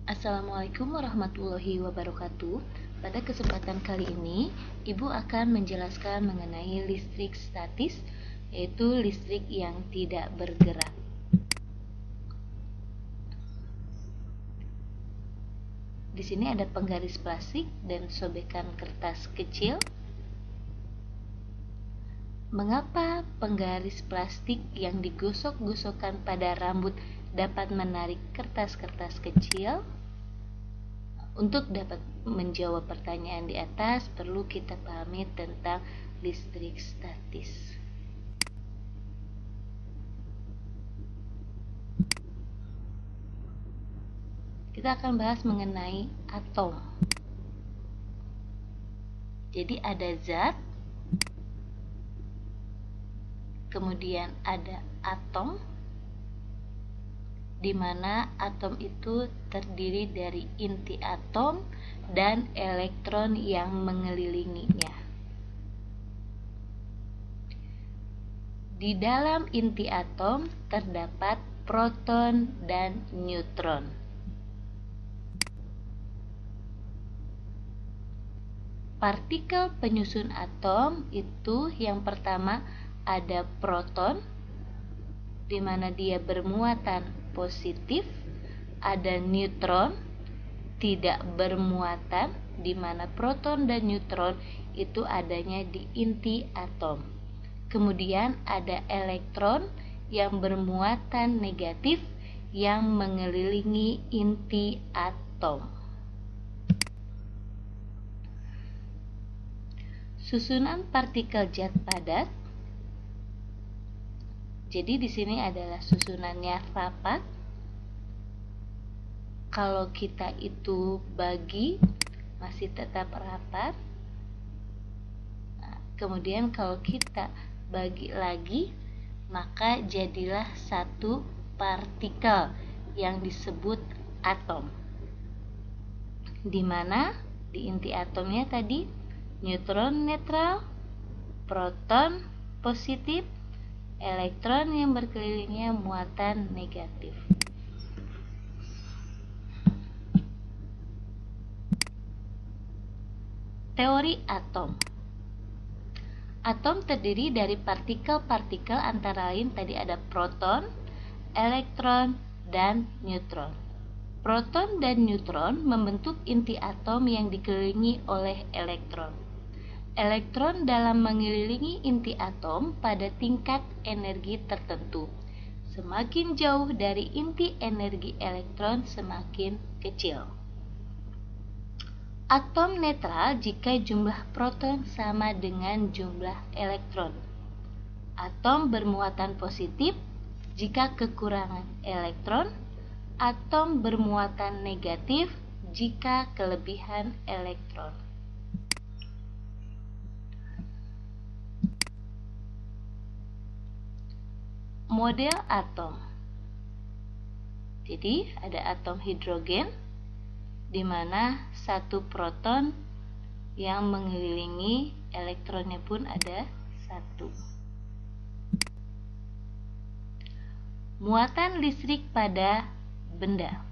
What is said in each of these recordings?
Assalamualaikum warahmatullahi wabarakatuh. Pada kesempatan kali ini, Ibu akan menjelaskan mengenai listrik statis, yaitu listrik yang tidak bergerak. Di sini ada penggaris plastik dan sobekan kertas kecil. Mengapa penggaris plastik yang digosok-gosokkan pada rambut dapat menarik kertas-kertas kecil? Untuk dapat menjawab pertanyaan di atas, perlu kita pahami tentang listrik statis. Kita akan bahas mengenai atom. Jadi ada zat, kemudian ada atom, di mana atom itu terdiri dari inti atom dan elektron yang mengelilinginya. Di dalam inti atom terdapat proton dan neutron. Partikel penyusun atom itu yang pertama ada proton, di mana dia bermuatan positif, ada neutron, tidak bermuatan, di mana proton dan neutron itu adanya di inti atom. Kemudian ada elektron yang bermuatan negatif yang mengelilingi inti atom. Susunan partikel zat padat. Jadi di sini adalah susunannya rapat. Kalau kita itu bagi, masih tetap rapat. Nah, kemudian kalau kita bagi lagi, maka jadilah satu partikel yang disebut atom. Di mana di inti atomnya tadi neutron netral, proton positif, elektron yang berkelilingnya muatan negatif. Teori atom. Atom terdiri dari partikel-partikel antara lain tadi ada proton, elektron, dan neutron. Proton dan neutron membentuk inti atom yang dikelilingi oleh elektron. Elektron dalam mengelilingi inti atom pada tingkat energi tertentu. Semakin jauh dari inti energi elektron, semakin kecil. Atom netral jika jumlah proton sama dengan jumlah elektron. Atom bermuatan positif jika kekurangan elektron. Atom bermuatan negatif jika kelebihan elektron. Model atom. Jadi ada atom hidrogen, di mana satu proton yang mengelilingi elektronnya pun ada satu. Muatan listrik pada benda.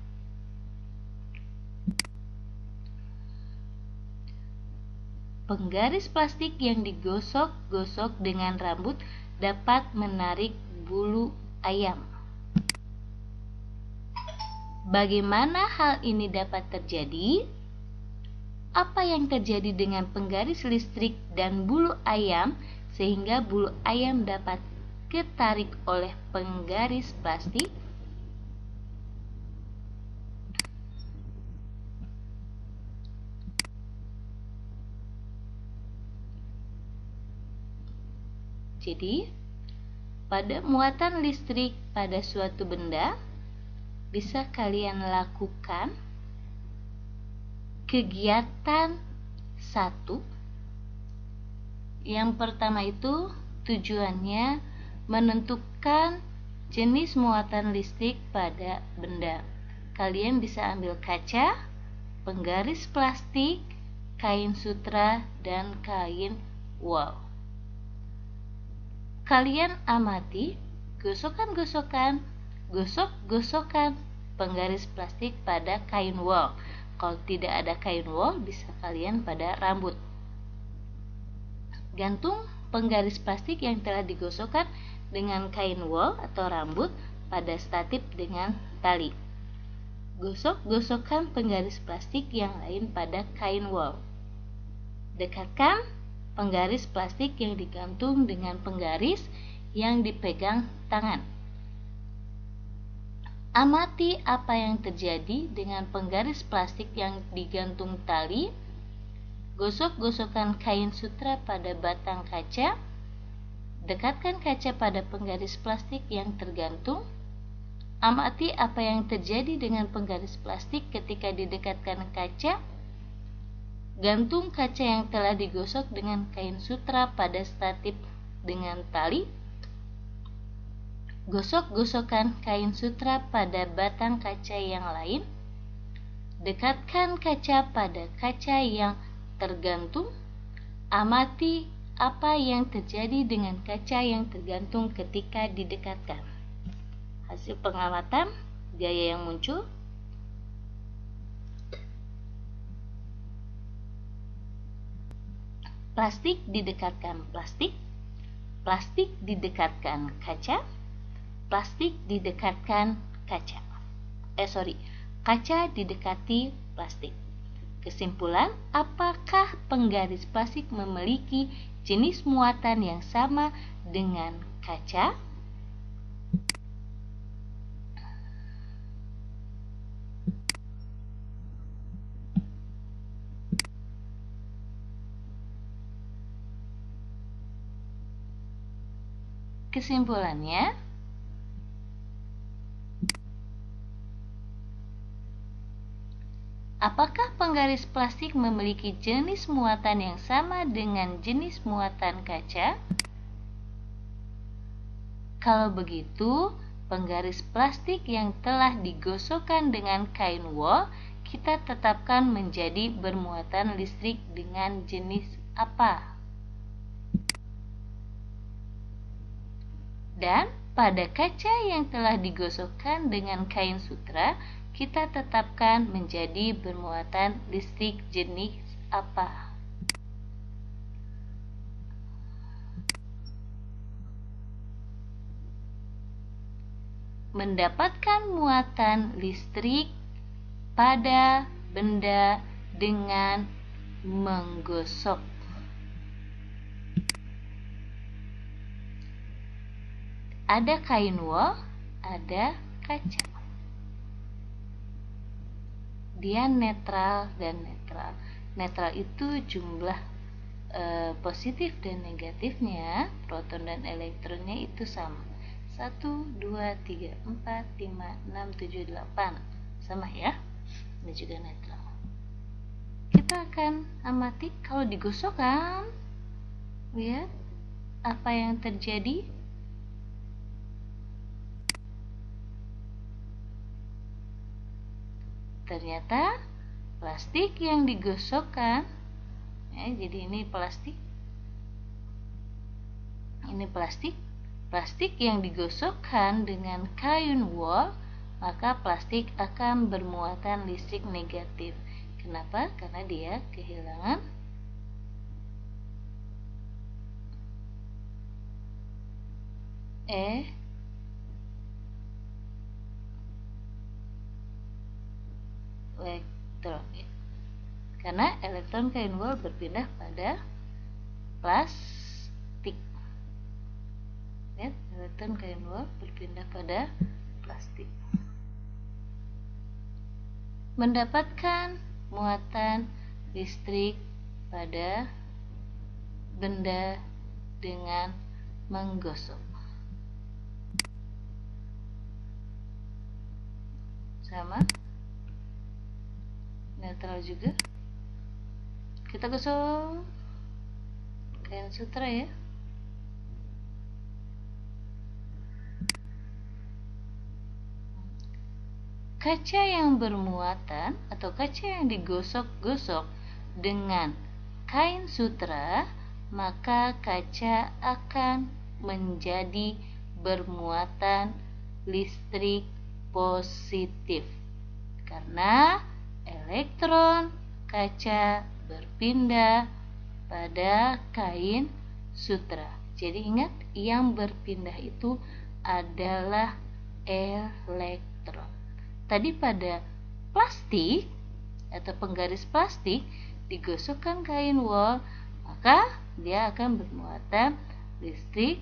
Penggaris plastik yang digosok-gosok dengan rambut dapat menarik bulu ayam. Bagaimana hal ini dapat terjadi? Apa yang terjadi dengan penggaris listrik dan bulu ayam sehingga bulu ayam dapat ketarik oleh penggaris plastik? Jadi, pada muatan listrik pada suatu benda, bisa kalian lakukan kegiatan satu. Yang pertama itu tujuannya menentukan jenis muatan listrik pada benda. Kalian bisa ambil kaca, penggaris plastik, kain sutra, dan kain wol. Kalian amati gosokan-gosokan, gosok-gosokan penggaris plastik pada kain wol. Kalau tidak ada kain wol, bisa kalian pada rambut. Gantung penggaris plastik yang telah digosokkan dengan kain wol atau rambut pada statip dengan tali. Gosok-gosokkan penggaris plastik yang lain pada kain wol. Dekatkan penggaris plastik yang digantung dengan penggaris yang dipegang tangan. Amati apa yang terjadi dengan penggaris plastik yang digantung tali. Gosok-gosokkan kain sutra pada batang kaca. Dekatkan kaca pada penggaris plastik yang tergantung. Amati apa yang terjadi dengan penggaris plastik ketika didekatkan kaca. Gantung kaca yang telah digosok dengan kain sutra pada statip dengan tali. Gosok-gosokkan kain sutra pada batang kaca yang lain. Dekatkan kaca pada kaca yang tergantung. Amati apa yang terjadi dengan kaca yang tergantung ketika didekatkan. Hasil pengamatan gaya yang muncul. Plastik didekatkan plastik. Plastik didekatkan kaca. Plastik didekatkan kaca. Kaca didekati plastik. Kesimpulan, apakah penggaris plastik memiliki jenis muatan yang sama dengan kaca? Kesimpulannya, apakah penggaris plastik memiliki jenis muatan yang sama dengan jenis muatan kaca? Kalau begitu, penggaris plastik yang telah digosokkan dengan kain wol kita tetapkan menjadi bermuatan listrik dengan jenis apa? Dan pada kaca yang telah digosokkan dengan kain sutra, kita tetapkan menjadi bermuatan listrik jenis apa? Mendapatkan muatan listrik pada benda dengan menggosok. Ada kain wol, ada kaca. Dia netral dan netral. Netral itu jumlah positif dan negatifnya, proton dan elektronnya itu sama. 1, 2, 3, 4, 5, 6, 7, 8. Sama ya. Ini juga netral. Kita akan amati kalau digosokkan. Lihat apa yang terjadi. Ternyata plastik yang digosokkan, ya, jadi ini plastik. Ini plastik. Plastik yang digosokkan dengan kain wol, maka plastik akan bermuatan listrik negatif. Kenapa? Karena dia kehilangan elektron. Karena elektron kain wol berpindah pada plastik. Lihat, elektron kain wol berpindah pada plastik. Mendapatkan muatan listrik pada benda dengan menggosok. Sama. Netral juga. Kita gosok kain sutra ya. Kaca yang bermuatan atau kaca yang digosok-gosok dengan kain sutra, maka kaca akan menjadi bermuatan listrik positif karena elektron kaca berpindah pada kain sutra. Jadi ingat, yang berpindah itu adalah elektron. Tadi pada plastik atau penggaris plastik digosokkan kain wol, maka dia akan bermuatan listrik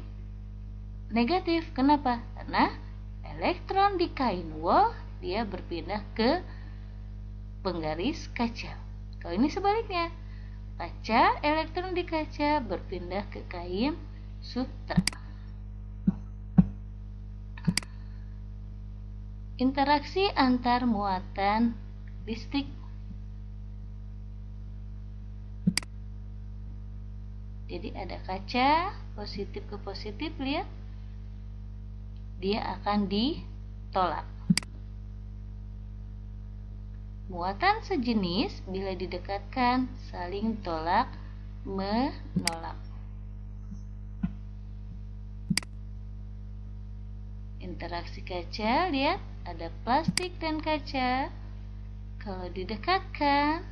negatif. Kenapa? Karena elektron di kain wol dia berpindah ke penggaris kaca. Kalau ini sebaliknya, kaca, elektron di kaca berpindah ke kain sutra. Interaksi antar muatan listrik. Jadi ada kaca, positif ke positif, lihat. Dia akan ditolak. Muatan sejenis bila didekatkan saling tolak menolak. Interaksi kaca, lihat ada plastik dan kaca. Kalau didekatkan,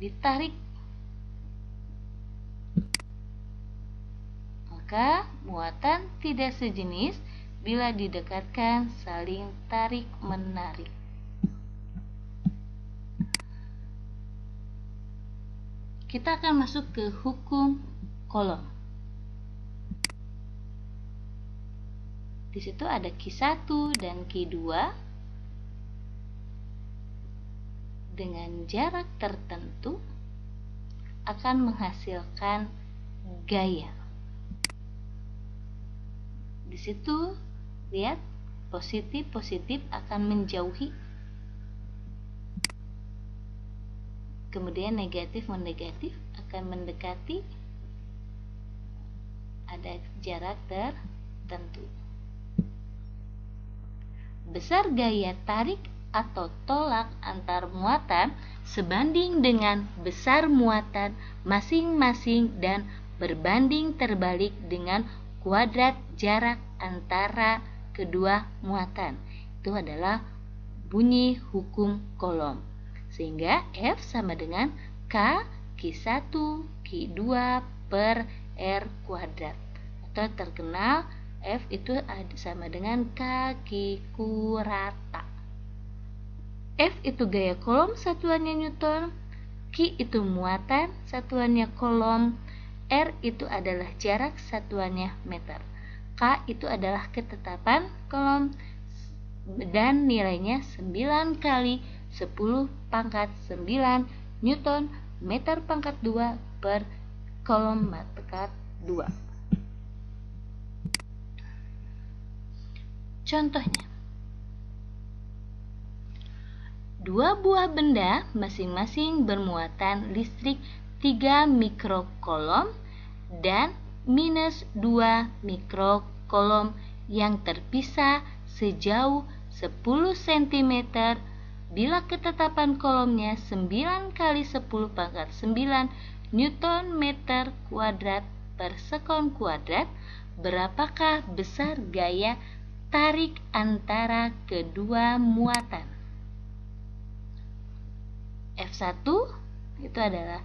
ditarik, maka muatan tidak sejenis bila didekatkan saling tarik menarik. Kita akan masuk ke hukum Coulomb. Di situ ada Q1 dan Q2 dengan jarak tertentu akan menghasilkan gaya. Di situ lihat, positif akan menjauhi, kemudian negatif akan mendekati, ada jarak tertentu. Besar gaya tarik atau tolak antar muatan sebanding dengan besar muatan masing-masing dan berbanding terbalik dengan kuadrat jarak antara kedua muatan. Itu adalah bunyi hukum Coulomb. Sehingga F sama dengan K Q1 Q2 per R kuadrat. Atau terkenal F itu sama dengan K Q rata. F itu gaya Coulomb, satuannya Newton. Q itu muatan, satuannya Coulomb. R itu adalah jarak, satuannya meter. K itu adalah ketetapan Coulomb dan nilainya 9 kali 10 pangkat 9 Newton meter pangkat 2 per Coulomb pangkat 2. Contohnya, dua buah benda masing-masing bermuatan listrik 3 mikrocoulomb dan minus 2 mikrocoulomb yang terpisah sejauh 10 cm bila ketetapan Coulombnya 9 kali 10 pangkat 9 Newton meter kuadrat per sekon kuadrat. Berapakah besar gaya tarik antara kedua muatan? F1 itu adalah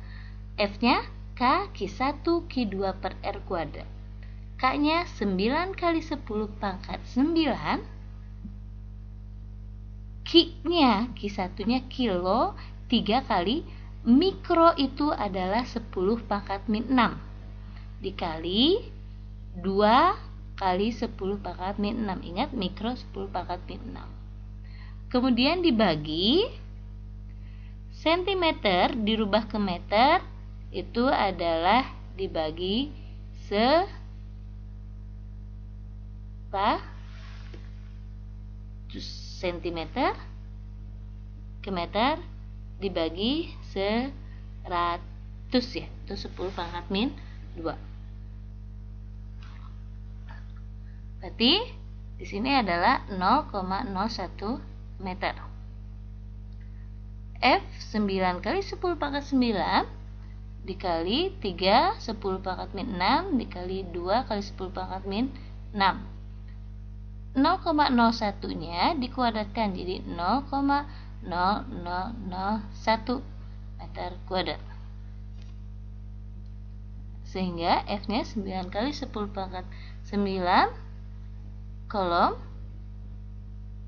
F-nya K Q1 Q2 per R kuadrat. K-nya 9 kali 10 pangkat 9. Q-nya, Q1-nya kilo, 3 kali mikro itu adalah 10 pangkat min 6 dikali 2 kali 10 pangkat min 6. Ingat, mikro 10 pangkat min 6. Kemudian dibagi sentimeter dirubah ke meter, itu adalah dibagi sentimeter ke meter dibagi 100 ya, itu 10 pangkat min 2. Berarti di sini adalah 0,01 meter. F 9 kali 10 pangkat 9 dikali 3 10 pangkat min 6 dikali 2 kali 10 pangkat min 6. 0,01-nya dikuadratkan jadi 0,0001 meter kuadrat. Sehingga F-nya 9 kali 10 pangkat 9 kolom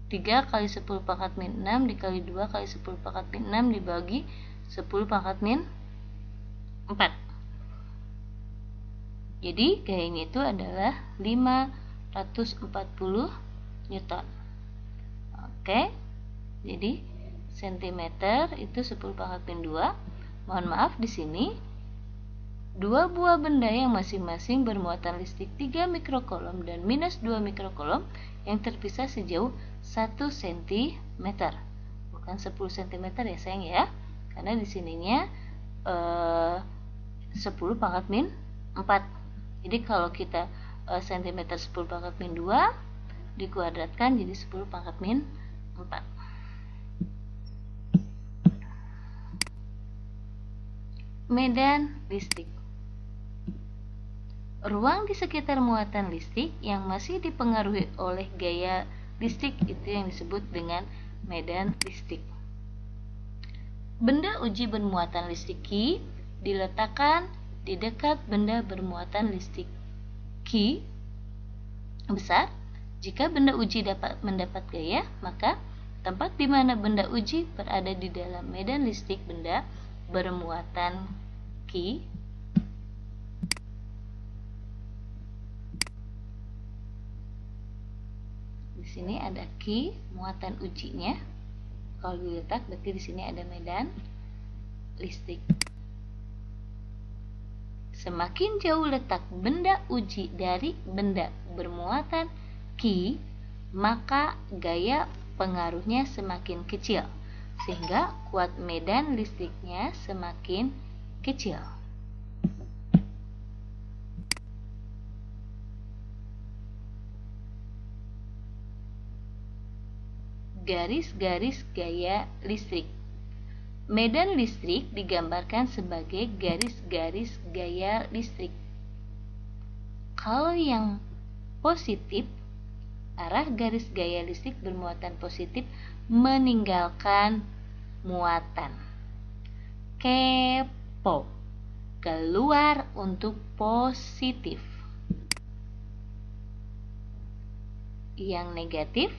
3 kali 10 pangkat min 6 dikali 2 kali 10 pangkat min 6 dibagi 10 pangkat min 4. Jadi gayanya itu adalah 540 Newton. Oke. Jadi sentimeter itu 10 pangkat min 2. Mohon maaf di sini dua buah benda yang masing-masing bermuatan listrik 3 mikrokolom dan minus 2 mikrokolom yang terpisah sejauh 1 cm. Bukan 10 cm ya sayang ya. Karena di sininya 10 pangkat min 4. Jadi kalau kita cm 10 pangkat min 2 dikuadratkan jadi 10 pangkat min 4. Medan listrik. Ruang di sekitar muatan listrik yang masih dipengaruhi oleh gaya listrik itu yang disebut dengan medan listrik. Benda uji bermuatan listrik Q diletakkan di dekat benda bermuatan listrik Q besar. Jika benda uji dapat mendapat gaya, maka tempat di mana benda uji berada di dalam medan listrik benda bermuatan Q di sini ada Q muatan ujinya. Kalau diletak berarti di sini ada medan listrik. Semakin jauh letak benda uji dari benda bermuatan Q, maka gaya pengaruhnya semakin kecil, sehingga kuat medan listriknya semakin kecil. Garis-garis gaya listrik. Medan listrik digambarkan sebagai garis-garis gaya listrik. Kalau yang positif, arah garis gaya listrik bermuatan positif meninggalkan muatan. Kepo, keluar untuk positif. Yang negatif,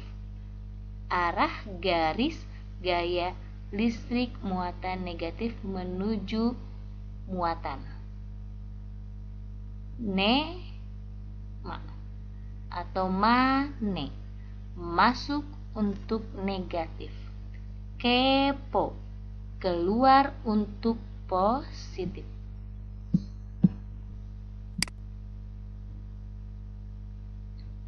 arah garis gaya listrik muatan negatif menuju muatan. Atau mane, masuk untuk negatif. Kepo, keluar untuk positif.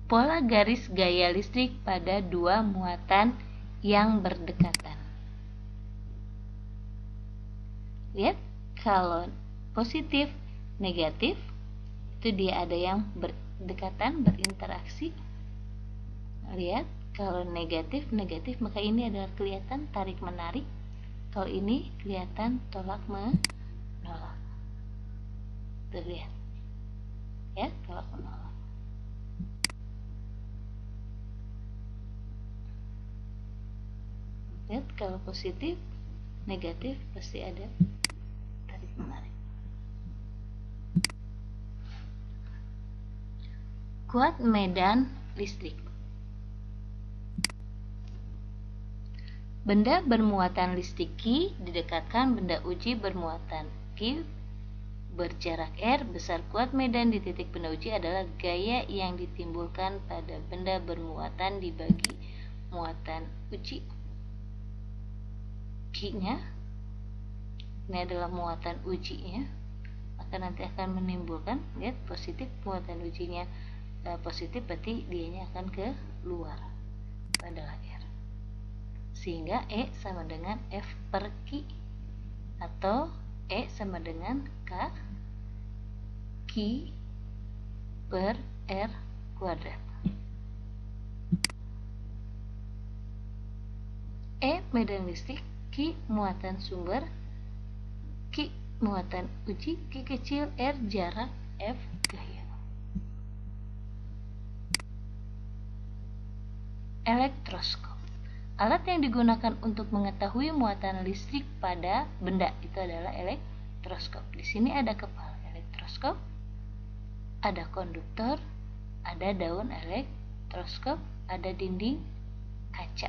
Pola garis gaya listrik pada dua muatan yang berdekatan. Lihat, kalau positif, negatif, itu dia ada yang berdekatan, berinteraksi. Lihat, kalau negatif, maka ini adalah kelihatan tarik-menarik. Kalau ini kelihatan tolak-menolak. Terlihat. Ya, tolak-menolak. Lihat, kalau positif, negatif pasti ada tarik-menarik. Kuat medan listrik. Benda bermuatan listrik Q didekatkan benda uji bermuatan Q berjarak R besar kuat medan di titik benda uji adalah gaya yang ditimbulkan pada benda bermuatan dibagi muatan uji. Q-nya ini adalah muatan ujinya, maka nanti akan menimbulkan, lihat, positif, muatan ujinya positif berarti dianya akan ke luar adalah R, sehingga E sama dengan F per Q atau E sama dengan K Q per R kuadrat. E medan listrik, Q muatan sumber, Q muatan uji, Q kecil, R jarak, F gaya. elektroskop. Alat yang digunakan untuk mengetahui muatan listrik pada benda itu adalah elektroskop. Di sini ada kepala elektroskop, ada konduktor, ada daun elektroskop, ada dinding kaca.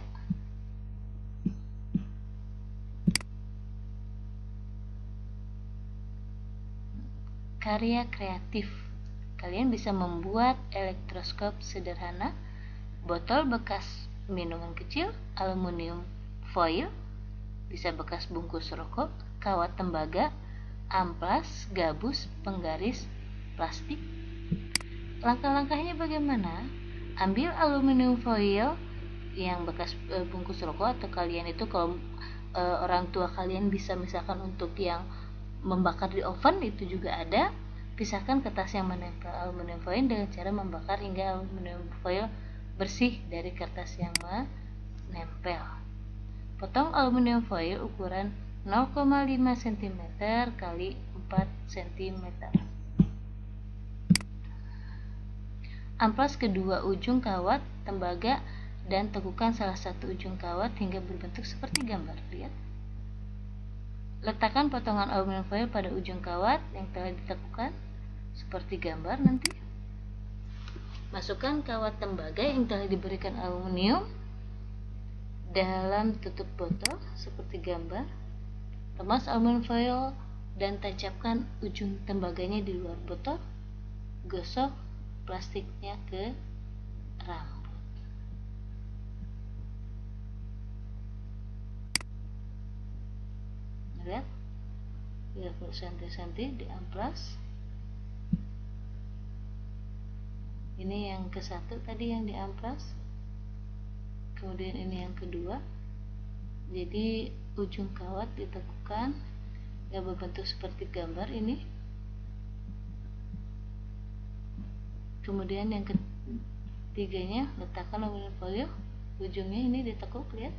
Karya kreatif. Kalian bisa membuat elektroskop sederhana, botol bekas minuman kecil, aluminium foil, bisa bekas bungkus rokok, kawat tembaga, amplas, gabus, penggaris, plastik. Langkah-langkahnya bagaimana? Ambil aluminium foil yang bekas bungkus rokok, atau kalian itu kalau orang tua kalian bisa misalkan untuk yang membakar di oven itu juga ada. Pisahkan kertas yang menempel aluminium foil dengan cara membakar hingga aluminium foil bersih dari kertas yang menempel. Potong aluminium foil ukuran 0,5 cm kali 4 cm. Amplas kedua ujung kawat tembaga dan tekukan salah satu ujung kawat hingga berbentuk seperti gambar. Lihat. Letakkan potongan aluminium foil pada ujung kawat yang telah ditekukan seperti gambar nanti. Masukkan kawat tembaga yang telah diberikan aluminium dalam tutup botol seperti gambar. Remas aluminium foil dan tancapkan ujung tembaganya di luar botol. Gosok plastiknya ke rambut. Lihat, 30 cm di amplas. Ini yang ke satu tadi yang di amplas, kemudian ini yang kedua. Jadi ujung kawat ditekukan yang berbentuk seperti gambar ini. Kemudian yang ketiganya letakkan aluminium foil, ujungnya ini ditekuk, lihat.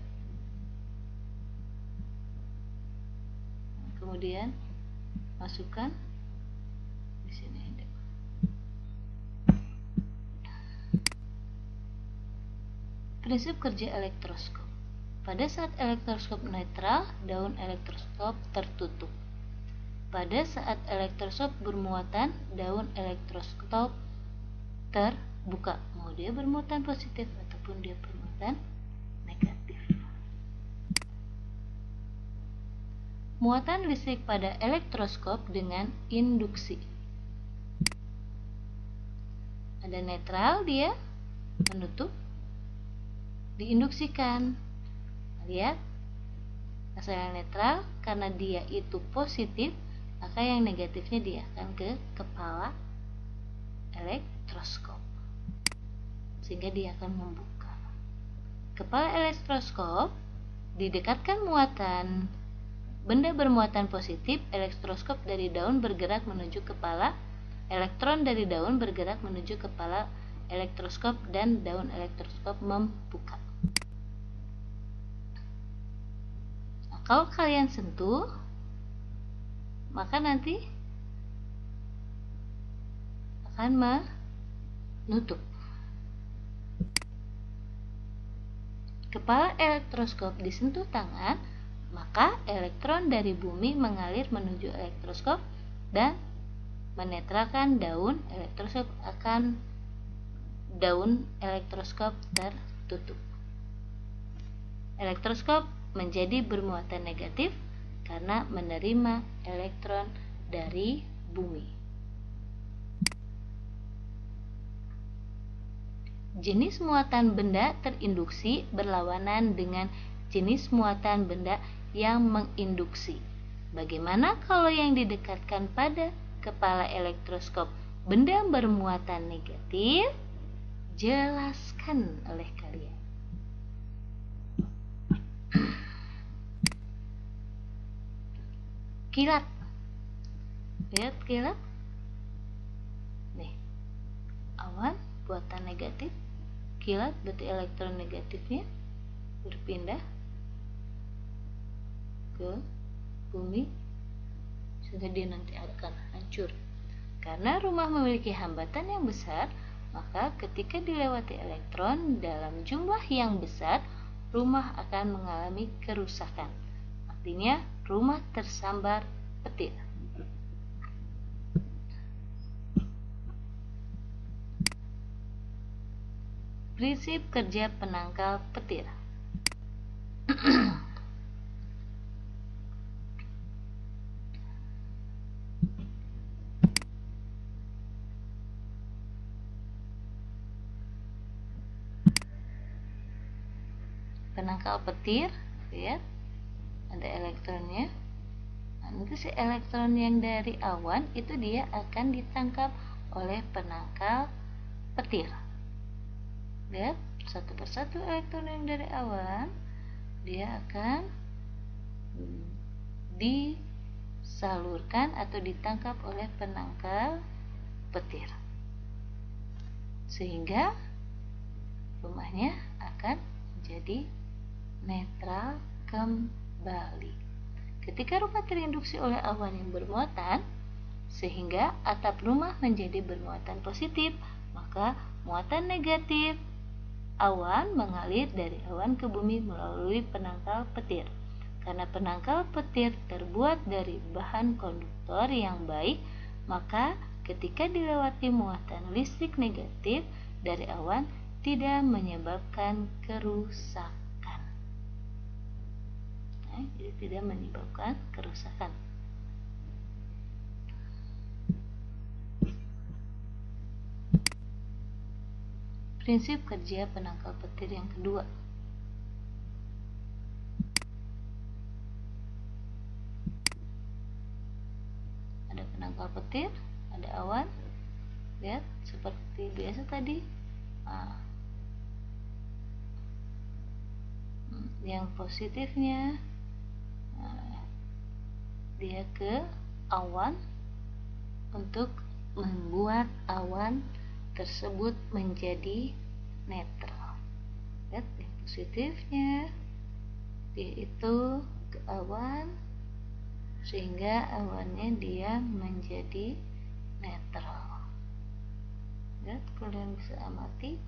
Kemudian masukkan di sini. Prinsip kerja elektroskop. Pada saat elektroskop netral, daun elektroskop tertutup. Pada saat elektroskop bermuatan, daun elektroskop terbuka. Mau dia bermuatan positif ataupun dia bermuatan negatif. Muatan listrik pada elektroskop dengan induksi. Ada netral, dia menutup, diinduksikan. Lihat, asalnya netral karena dia itu positif, maka yang negatifnya dia akan ke kepala elektroskop sehingga dia akan membuka. Kepala elektroskop didekatkan muatan benda bermuatan positif, elektroskop dari daun bergerak menuju kepala, elektron dari daun bergerak menuju kepala elektroskop dan daun elektroskop membuka. Nah, kalau kalian sentuh, maka nanti akan menutup. Kepala elektroskop disentuh tangan, maka elektron dari bumi mengalir menuju elektroskop dan menetralkan daun elektroskop tertutup. Elektroskop menjadi bermuatan negatif karena menerima elektron dari bumi. Jenis muatan benda terinduksi berlawanan dengan jenis muatan benda yang menginduksi. Bagaimana kalau yang didekatkan pada kepala elektroskop benda bermuatan negatif? Jelaskan oleh kalian. Kilat. Lihat kilat. Nih, awan buatan negatif. Kilat berarti elektron negatifnya berpindah ke bumi sehingga dia nanti akan hancur. Karena rumah memiliki hambatan yang besar, maka ketika dilewati elektron dalam jumlah yang besar, rumah akan mengalami kerusakan. Artinya, rumah tersambar petir. Prinsip kerja penangkal petir. Penangkal petir, lihat ada elektronnya. Nah, nanti si elektron yang dari awan itu dia akan ditangkap oleh penangkal petir. Lihat, satu persatu elektron yang dari awan dia akan disalurkan atau ditangkap oleh penangkal petir, sehingga rumahnya akan menjadi netral kembali. Ketika rumah terinduksi oleh awan yang bermuatan, sehingga atap rumah menjadi bermuatan positif, maka muatan negatif awan mengalir dari awan ke bumi melalui penangkal petir. Karena penangkal petir terbuat dari bahan konduktor yang baik, maka ketika dilewati muatan listrik negatif dari awan tidak menyebabkan kerusakan. Jadi tidak menyebabkan kerusakan. Prinsip kerja penangkal petir yang kedua. Ada penangkal petir, ada awan. Lihat, seperti biasa tadi. Yang positifnya dia ke awan untuk membuat awan tersebut menjadi netral. Lihat, yang positifnya dia itu ke awan sehingga awannya dia menjadi netral. Lihat, kalian bisa amati.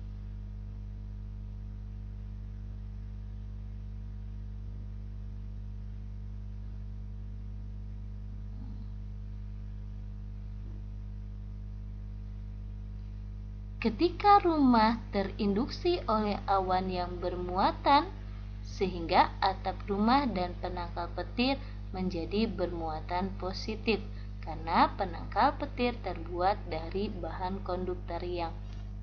Ketika rumah terinduksi oleh awan yang bermuatan, sehingga atap rumah dan penangkal petir menjadi bermuatan positif, karena penangkal petir terbuat dari bahan konduktor yang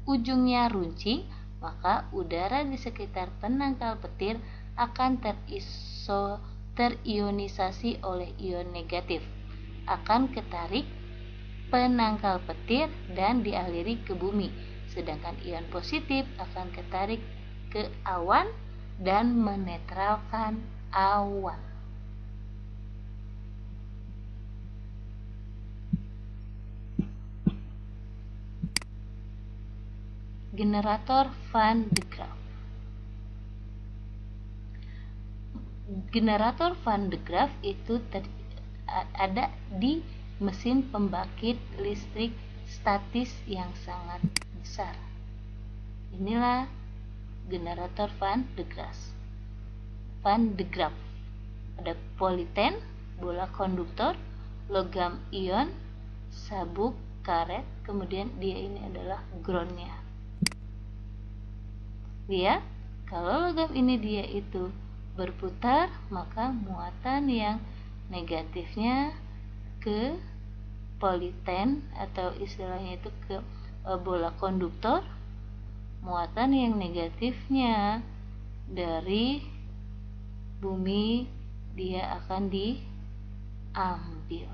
ujungnya runcing, maka udara di sekitar penangkal petir akan terionisasi oleh ion negatif, akan ketarik penangkal petir dan dialiri ke bumi. Sedangkan ion positif akan ketarik ke awan dan menetralkan awan. Generator Van de Graaff. Generator Van de Graaff itu ada di mesin pembangkit listrik statis yang sangat besar. Inilah generator Van de Graaff. Ada politen, bola konduktor, logam ion, sabuk karet, kemudian dia ini adalah groundnya. Lihat, kalau logam ini dia itu berputar, maka muatan yang negatifnya ke politen atau istilahnya itu ke bola konduktor, muatan yang negatifnya dari bumi dia akan diambil.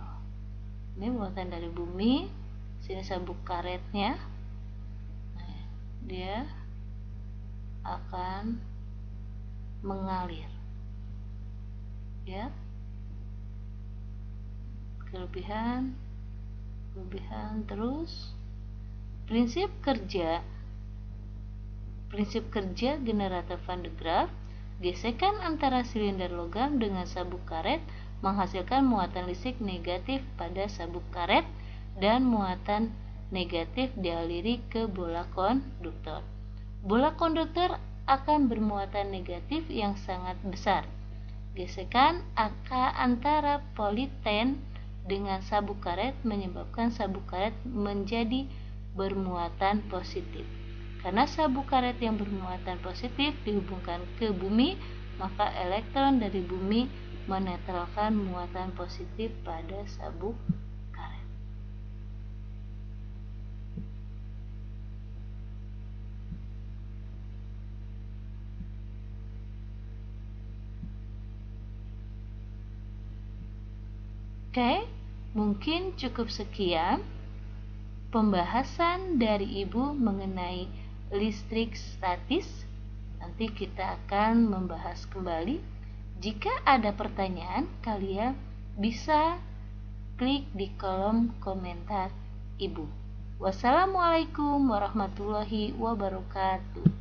Ini muatan dari bumi, sini sabuk karetnya, dia akan mengalir. Ya, kelebihan terus. Prinsip kerja generator Van de Graaff, gesekan antara silinder logam dengan sabuk karet menghasilkan muatan listrik negatif pada sabuk karet dan muatan negatif dialiri ke bola konduktor. Bola konduktor akan bermuatan negatif yang sangat besar. Gesekan antara politen dengan sabuk karet menyebabkan sabuk karet menjadi bermuatan positif. Karena sabuk karet yang bermuatan positif dihubungkan ke bumi, maka elektron dari bumi menetralkan muatan positif pada sabuk karet. Oke, mungkin cukup sekian pembahasan dari Ibu mengenai listrik statis. Nanti kita akan membahas kembali. Jika ada pertanyaan, kalian bisa klik di kolom komentar Ibu. Wassalamualaikum warahmatullahi wabarakatuh.